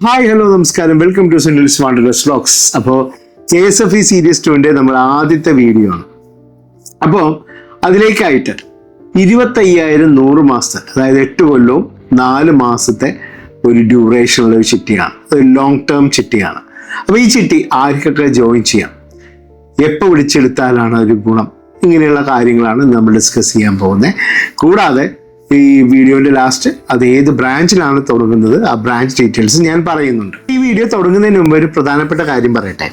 Hi hello നമസ്കാരം, welcome to Sunil's വാണ്ടർലസ് vlogs. അപ്പോൾ KSFE series 2 നമ്മൾ ആദ്യത്തെ വീഡിയോ ആണ്. അപ്പോൾ അതിലേക്കായിട്ട് 25,000 100 മാസത്തെ, അതായത് 8 കൊല്ലവും 4 മാസത്തെ ഒരു ഡ്യൂറേഷനുള്ള ഒരു ചിട്ടിയാണ്. ഒരു ലോങ് ടേം ചിട്ടിയാണ്. അപ്പോൾ ഈ ചിട്ടി ആർക്കൊക്കെ ജോയിൻ ചെയ്യാം, എപ്പോൾ വിളിച്ചെടുത്താലാണ് ഒരു ഗുണം, ഇങ്ങനെയുള്ള കാര്യങ്ങളാണ് നമ്മൾ ഡിസ്കസ് ചെയ്യാൻ പോകുന്നത്. കൂടാതെ ഈ വീഡിയോന്റെ ലാസ്റ്റ് അത് ഏത് ബ്രാഞ്ചിലാണ് തുടങ്ങുന്നത്, ആ ബ്രാഞ്ച് ഡീറ്റെയിൽസ് ഞാൻ പറയുന്നുണ്ട്. ഈ വീഡിയോ തുടങ്ങുന്നതിന് മുമ്പ് ഒരു പ്രധാനപ്പെട്ട കാര്യം പറയട്ടെ.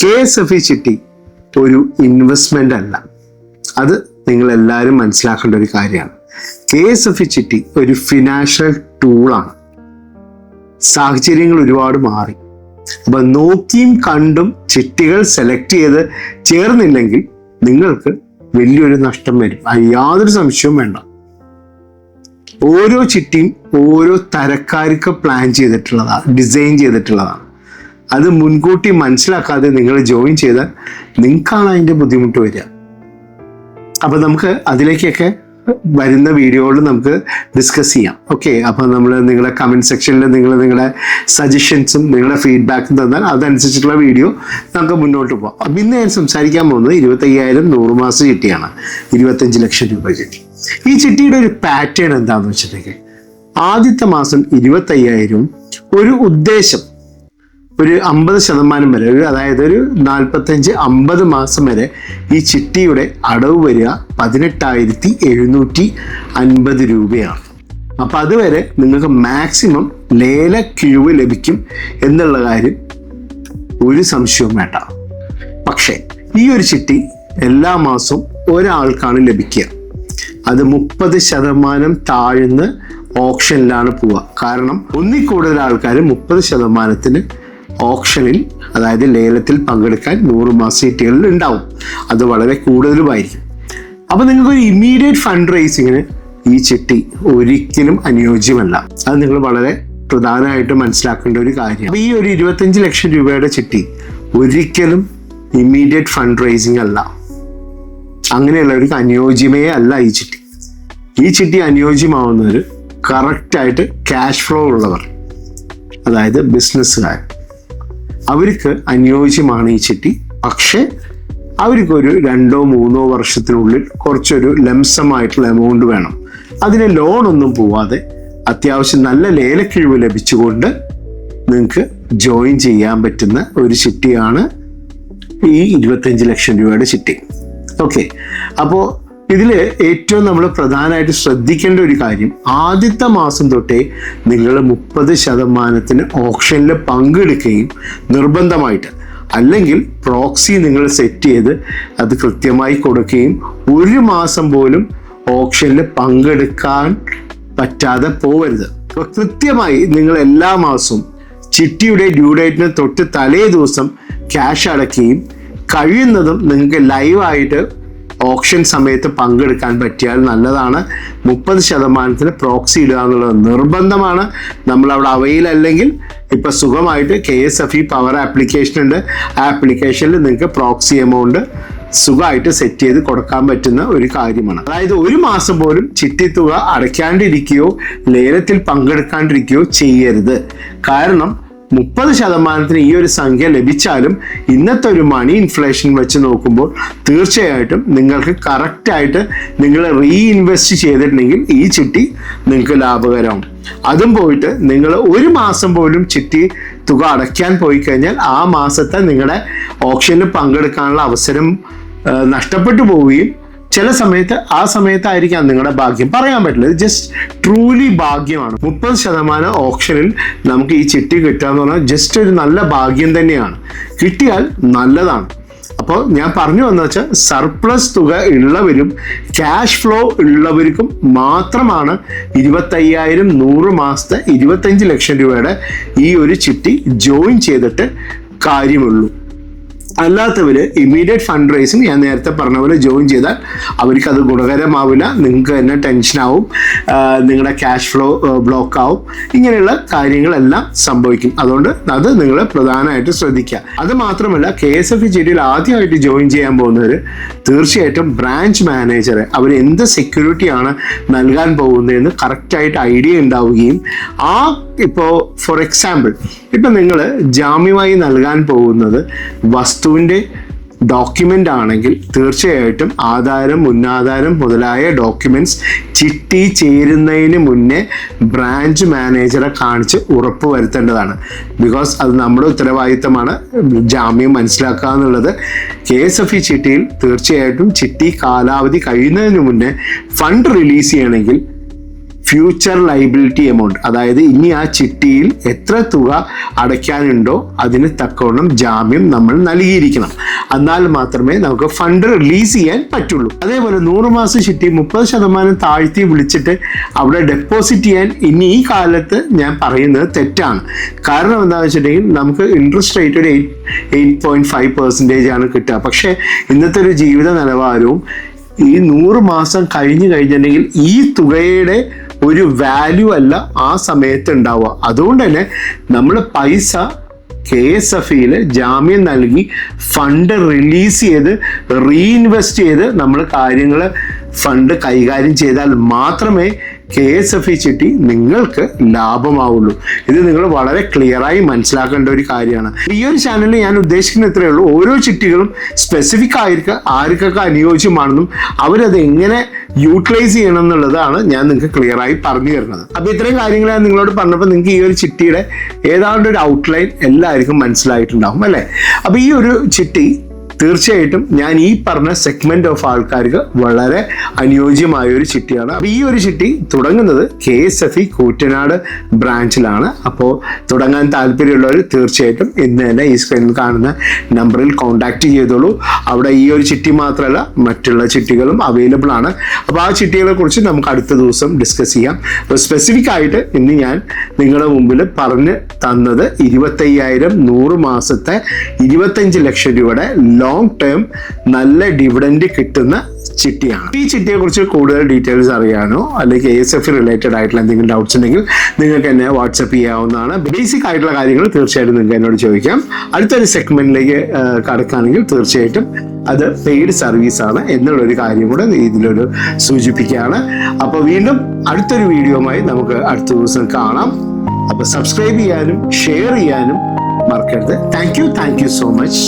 KSFE ചിട്ടി ഒരു ഇൻവെസ്റ്റ്മെന്റ് അല്ല. അത് നിങ്ങൾ എല്ലാവരും മനസ്സിലാക്കേണ്ട ഒരു കാര്യമാണ്. KSFE ചിട്ടി ഒരു ഫിനാൻഷ്യൽ ടൂളാണ്. സാഹചര്യങ്ങൾ ഒരുപാട് മാറി. അപ്പൊ നോക്കിയും കണ്ടും ചിട്ടികൾ സെലക്ട് ചെയ്ത് ചേർന്നില്ലെങ്കിൽ നിങ്ങൾക്ക് വലിയൊരു നഷ്ടം വരും. അത് യാതൊരു സംശയവും വേണ്ട. ഓരോ ചിട്ടിയും ഓരോ തരക്കാർക്ക് പ്ലാൻ ചെയ്തിട്ടുള്ളതാണ്, ഡിസൈൻ ചെയ്തിട്ടുള്ളതാണ്. അത് മുൻകൂട്ടി മനസ്സിലാക്കാതെ നിങ്ങൾ ജോയിൻ ചെയ്താൽ നിങ്ങൾക്കാണ് അതിൻ്റെ ബുദ്ധിമുട്ട് വരിക. അപ്പം നമുക്ക് അതിലേക്കൊക്കെ വരുന്ന വീഡിയോയിൽ നമുക്ക് ഡിസ്കസ് ചെയ്യാം. ഓക്കെ, അപ്പം നമ്മൾ നിങ്ങളുടെ കമൻറ്റ് സെക്ഷനിൽ നിങ്ങളുടെ സജഷൻസും നിങ്ങളുടെ ഫീഡ്ബാക്കും തന്നാൽ അതനുസരിച്ചിട്ടുള്ള വീഡിയോ നമുക്ക് മുന്നോട്ട് പോകാം. അപ്പം ഇന്ന് ഞാൻ സംസാരിക്കാൻ പോകുന്നത് 25,000 100 മാസ ചിട്ടിയാണ്. 25 ലക്ഷം രൂപ ചിട്ടി. ഈ ചിട്ടിയുടെ ഒരു പാറ്റേൺ എന്താണെന്ന് വെച്ചിട്ടുണ്ടെങ്കിൽ, ആദ്യത്തെ മാസം 25,000 ഒരു ഉദ്ദേശം ഒരു 50% വരെ, അതായത് ഒരു 45-50 മാസം വരെ ഈ ചിട്ടിയുടെ അടവ് വരിക 18,750 രൂപയാണ്. അപ്പം അതുവരെ നിങ്ങൾക്ക് മാക്സിമം ലേല കിഴിവ് ലഭിക്കും എന്നുള്ള കാര്യം ഒരു സംശയവും വേണ്ട. പക്ഷേ ഈ ഒരു ചിട്ടി എല്ലാ മാസവും ഒരാൾക്കാണ് ലഭിക്കുക. അത് 30% താഴ്ന്ന് ഓപ്ഷനിലാണ് പോവുക. കാരണം ഒന്നിൽ കൂടുതൽ ആൾക്കാർ 30% ഓപ്ഷനിൽ, അതായത് ലേലത്തിൽ പങ്കെടുക്കാൻ 100 മാസ ചിട്ടികളിൽ ഉണ്ടാവും. അത് വളരെ കൂടുതലുമായിരിക്കും. അപ്പം നിങ്ങൾക്കൊരു ഇമ്മീഡിയറ്റ് ഫണ്ട് റേസിങ്ങിന് ഈ ചിട്ടി ഒരിക്കലും അനുയോജ്യമല്ല. അത് നിങ്ങൾ വളരെ പ്രധാനമായിട്ട് മനസ്സിലാക്കേണ്ട ഒരു കാര്യം. അപ്പം ഈ ഒരു 25 ലക്ഷം രൂപയുടെ ചിട്ടി ഒരിക്കലും ഇമ്മീഡിയറ്റ് ഫണ്ട് റേസിങ് അല്ല. അങ്ങനെയുള്ളവർക്ക് അനുയോജ്യമേ അല്ല ഈ ചിട്ടി. ഈ ചിട്ടി അനുയോജ്യമാവുന്നവർ കറക്റ്റായിട്ട് ക്യാഷ് ഫ്ലോ ഉള്ളവർ, അതായത് ബിസിനസ്സുകാർ, അവർക്ക് അനുയോജ്യമാണ് ഈ ചിട്ടി. പക്ഷേ അവർക്കൊരു 2-3 വർഷത്തിനുള്ളിൽ കുറച്ചൊരു ലംസമായിട്ടുള്ള എമൗണ്ട് വേണം. അതിന് ലോണൊന്നും പോവാതെ അത്യാവശ്യം നല്ല ലേലക്കിഴിവ് ലഭിച്ചുകൊണ്ട് നിങ്ങൾക്ക് ജോയിൻ ചെയ്യാൻ പറ്റുന്ന ഒരു ചിട്ടിയാണ് ഈ 25 ലക്ഷം രൂപയുടെ ചിട്ടി. ഓക്കെ, അപ്പോൾ ഇതിൽ ഏറ്റവും നമ്മൾ പ്രധാനമായിട്ട് ശ്രദ്ധിക്കേണ്ട ഒരു കാര്യം, ആദ്യത്തെ മാസം തൊട്ടേ നിങ്ങൾ 30% ഓപ്ഷനിൽ പങ്കെടുക്കുകയും നിർബന്ധമായിട്ട്, അല്ലെങ്കിൽ പ്രോക്സി നിങ്ങൾ സെറ്റ് ചെയ്ത് അത് കൃത്യമായി കൊടുക്കുകയും 1 മാസം പോലും ഓപ്ഷനിൽ പങ്കെടുക്കാൻ പറ്റാതെ പോവരുത്. അപ്പോൾ കൃത്യമായി നിങ്ങൾ എല്ലാ മാസവും ചിട്ടിയുടെ ഡ്യൂ ഡേറ്റിന് തൊട്ട് തലേ ദിവസം ക്യാഷ് അടയ്ക്കുകയും കഴിയുന്നതും നിങ്ങൾക്ക് ലൈവായിട്ട് ഓപ്ഷൻ സമയത്ത് പങ്കെടുക്കാൻ പറ്റിയാൽ നല്ലതാണ്. 30% പ്രോക്സി ഇടുക എന്നുള്ളത് നിർബന്ധമാണ്. നമ്മളവിടെ അവയിലല്ലെങ്കിൽ ഇപ്പം സുഖമായിട്ട് KSFE പവർ ആപ്ലിക്കേഷൻ ഉണ്ട്. ആ ആപ്ലിക്കേഷനിൽ നിങ്ങൾക്ക് പ്രോക്സി എമൗണ്ട് സുഖമായിട്ട് സെറ്റ് ചെയ്ത് കൊടുക്കാൻ പറ്റുന്ന ഒരു കാര്യമാണ്. അതായത് 1 മാസം പോലും ചിട്ടി തുക അടയ്ക്കാണ്ടിരിക്കുകയോ ലേലത്തിൽ പങ്കെടുക്കാണ്ടിരിക്കുകയോ ചെയ്യരുത്. കാരണം 30% ഈ ഒരു സംഖ്യ ലഭിച്ചാലും ഇന്നത്തെ ഒരു മണി ഇൻഫ്ലേഷൻ വെച്ച് നോക്കുമ്പോൾ തീർച്ചയായിട്ടും നിങ്ങൾക്ക് കറക്റ്റായിട്ട് നിങ്ങൾ റീഇൻവെസ്റ്റ് ചെയ്തിട്ടുണ്ടെങ്കിൽ ഈ ചിട്ടി നിങ്ങൾക്ക് ലാഭകരമാവും. അതും പോയിട്ട് നിങ്ങൾ 1 മാസം പോലും ചിട്ടി തുക അടയ്ക്കാൻ പോയി കഴിഞ്ഞാൽ ആ മാസത്തെ നിങ്ങളുടെ ഓപ്ഷനിൽ പങ്കെടുക്കാനുള്ള അവസരം നഷ്ടപ്പെട്ടു പോവുകയും ചില സമയത്ത് ആ സമയത്തായിരിക്കാം നിങ്ങളുടെ ഭാഗ്യം, പറയാൻ പറ്റില്ല. ഇത് ജസ്റ്റ് ട്രൂലി ഭാഗ്യമാണ്. 30% ഓപ്ഷനിൽ നമുക്ക് ഈ ചിട്ടി കിട്ടുക എന്ന് പറഞ്ഞാൽ ജസ്റ്റ് ഒരു നല്ല ഭാഗ്യം തന്നെയാണ്. കിട്ടിയാൽ നല്ലതാണ്. അപ്പോൾ ഞാൻ പറഞ്ഞു വന്നു വെച്ചാൽ സർപ്ലസ് തുക ഉള്ളവരും ക്യാഷ് ഫ്ലോ ഉള്ളവർക്കും മാത്രമാണ് 25,000 100 മാസത്തെ 25 ലക്ഷം രൂപയുടെ ഈ ഒരു ചിട്ടി ജോയിൻ ചെയ്തിട്ട് കാര്യമുള്ളൂ. അല്ലാത്തവർ ഇമ്മീഡിയറ്റ് ഫണ്ട് റേസിങ് ഞാൻ നേരത്തെ പറഞ്ഞ പോലെ ജോയിൻ ചെയ്താൽ അവർക്ക് അത് ഗുണകരമാവില്ല. നിങ്ങൾക്ക് തന്നെ ടെൻഷനാവും, നിങ്ങളുടെ ക്യാഷ് ഫ്ലോ ബ്ലോക്ക് ആവും, ഇങ്ങനെയുള്ള കാര്യങ്ങളെല്ലാം സംഭവിക്കും. അതുകൊണ്ട് അത് നിങ്ങൾ പ്രധാനമായിട്ട് ശ്രദ്ധിക്കുക. അത് മാത്രമല്ല, KSFE ചിട്ടിയിൽ ആദ്യമായിട്ട് ജോയിൻ ചെയ്യാൻ പോകുന്നവർ തീർച്ചയായിട്ടും ബ്രാഞ്ച് മാനേജറെ അവർ എന്ത് സെക്യൂരിറ്റിയാണ് നൽകാൻ പോകുന്നതെന്ന് കറക്റ്റായിട്ട് ഐഡിയ ഉണ്ടാവുകയും ഇപ്പോൾ ഫോർ എക്സാമ്പിൾ ഇപ്പം നിങ്ങൾ ജാമ്യമായി നൽകാൻ പോകുന്നത് വസ്തുവിൻ്റെ ഡോക്യുമെൻ്റ് ആണെങ്കിൽ തീർച്ചയായിട്ടും ആധാരം, മുന്നാധാരം മുതലായ ഡോക്യുമെൻറ്റ്സ് ചിട്ടി ചേരുന്നതിന് മുന്നേ ബ്രാഞ്ച് മാനേജറെ കാണിച്ച് ഉറപ്പ് വരുത്തേണ്ടതാണ്. ബിക്കോസ് അത് നമ്മുടെ ഉത്തരവാദിത്തമാണ് ജാമ്യം മനസ്സിലാക്കുക എന്നുള്ളത്. KSFE ചിട്ടിയിൽ തീർച്ചയായിട്ടും ചിട്ടി കാലാവധി കഴിയുന്നതിന് മുന്നേ ഫണ്ട് റിലീസ് ചെയ്യണമെങ്കിൽ ഫ്യൂച്ചർ ലൈബിലിറ്റി എമൗണ്ട്, അതായത് ഇനി ആ ചിട്ടിയിൽ എത്ര തുക അടയ്ക്കാനുണ്ടോ അതിന് തക്കവണ്ണം ജാമ്യം നമ്മൾ നൽകിയിരിക്കണം. എന്നാൽ മാത്രമേ നമുക്ക് ഫണ്ട് റിലീസ് ചെയ്യാൻ പറ്റുള്ളൂ. അതേപോലെ 100 മാസം ചിട്ടി 30% താഴ്ത്തി വിളിച്ചിട്ട് അവിടെ ഡെപ്പോസിറ്റ് ചെയ്യാൻ ഇനി ഈ കാലത്ത് ഞാൻ പറയുന്നത് തെറ്റാണ്. കാരണം എന്താണെന്ന് വെച്ചിട്ടുണ്ടെങ്കിൽ നമുക്ക് ഇൻട്രസ്റ്റ് റേറ്റ് ഒരു 8.5% ആണ് കിട്ടുക. പക്ഷേ ഇന്നത്തെ ഒരു ജീവിത നിലവാരവും ഈ 100 മാസം കഴിഞ്ഞിട്ടുണ്ടെങ്കിൽ ഈ തുകയുടെ ഒരു വാല്യൂ അല്ല ആ സമയത്ത് ഉണ്ടാവുക. അതുകൊണ്ട് തന്നെ നമ്മൾ പൈസ KSFEയിൽ ജാമ്യം നൽകി ഫണ്ട് റിലീസ് ചെയ്ത് റീഇൻവെസ്റ്റ് ചെയ്ത് നമ്മൾ കാര്യങ്ങൾ ഫണ്ട് കൈകാര്യം ചെയ്താൽ മാത്രമേ KSFE ചിട്ടി നിങ്ങൾക്ക് ലാഭമാവുള്ളൂ. ഇത് നിങ്ങൾ വളരെ ക്ലിയറായി മനസ്സിലാക്കേണ്ട ഒരു കാര്യമാണ്. ഈ ഒരു ചാനലിൽ ഞാൻ ഉദ്ദേശിക്കുന്ന ഇത്രയേ ഉള്ളൂ, ഓരോ ചിട്ടികളും സ്പെസിഫിക് ആർക്കൊക്കെ അനുയോജ്യമാണെന്നും അവരത് എങ്ങനെ യൂട്ടിലൈസ് ചെയ്യണം എന്നുള്ളതാണ് ഞാൻ നിങ്ങൾക്ക് ക്ലിയറായി പറഞ്ഞു തരുന്നത്. അപ്പോൾ ഇത്രയും കാര്യങ്ങൾ ഞാൻ നിങ്ങളോട് പറഞ്ഞപ്പോൾ നിങ്ങൾക്ക് ഈ ഒരു ചിട്ടിയുടെ ഏതാണ്ട് ഒരു ഔട്ട്ലൈൻ എല്ലാവർക്കും മനസ്സിലായിട്ടുണ്ടാകും അല്ലേ? അപ്പോൾ ഈ ഒരു ചിട്ടി തീർച്ചയായിട്ടും ഞാൻ ഈ പറഞ്ഞ സെഗ്മെന്റ് ഓഫ് ആൾക്കാർക്ക് വളരെ അനുയോജ്യമായ ഒരു ചിട്ടിയാണ്. അപ്പോൾ ഈ ഒരു ചിട്ടി തുടങ്ങുന്നത് KSFE കൂറ്റനാട് ബ്രാഞ്ചിലാണ്. അപ്പോൾ തുടങ്ങാൻ താല്പര്യമുള്ളവർ തീർച്ചയായിട്ടും ഇന്ന് തന്നെ ഈ സ്ക്രീനിൽ കാണുന്ന നമ്പറിൽ കോൺടാക്ട് ചെയ്തോളൂ. അവിടെ ഈ ഒരു ചിട്ടി മാത്രമല്ല മറ്റുള്ള ചിട്ടികളും അവൈലബിൾ ആണ്. അപ്പോൾ ആ ചിട്ടികളെ കുറിച്ച് നമുക്ക് അടുത്ത ദിവസം ഡിസ്കസ് ചെയ്യാം. അപ്പോൾ സ്പെസിഫിക് ആയിട്ട് ഇന്ന് ഞാൻ നിങ്ങളുടെ മുമ്പിൽ പറഞ്ഞ് തന്നത് 25,000 100 മാസത്തെ 25 ലക്ഷം രൂപയുടെ ലോങ് ടേം നല്ല ഡിവിഡൻഡ് കിട്ടുന്ന ചിട്ടിയാണ്. ഈ ചിട്ടിയെ കുറിച്ച് കൂടുതൽ ഡീറ്റെയിൽസ് അറിയാനോ അല്ലെങ്കിൽ KSFE റിലേറ്റഡ് ആയിട്ടുള്ള എന്തെങ്കിലും ഡൗട്ട്സ് ഉണ്ടെങ്കിൽ നിങ്ങൾക്ക് എന്നെ വാട്സപ്പ് ചെയ്യാവുന്നതാണ്. ബേസിക് ആയിട്ടുള്ള കാര്യങ്ങൾ തീർച്ചയായിട്ടും നിങ്ങൾക്ക് എന്നോട് ചോദിക്കാം. അടുത്തൊരു സെഗ്മെന്റിലേക്ക് കടക്കുകയാണെങ്കിൽ തീർച്ചയായിട്ടും അത് പെയ്ഡ് സർവീസ് ആണ് എന്നുള്ളൊരു കാര്യം കൂടെ ഇതിലൊരു സൂചിപ്പിക്കുകയാണ്. അപ്പോൾ വീണ്ടും അടുത്തൊരു വീഡിയോയുമായി നമുക്ക് അടുത്ത ദിവസം കാണാം. അപ്പോൾ സബ്സ്ക്രൈബ് ചെയ്യാനും ഷെയർ ചെയ്യാനും മറക്കരുത്. Thank you so much.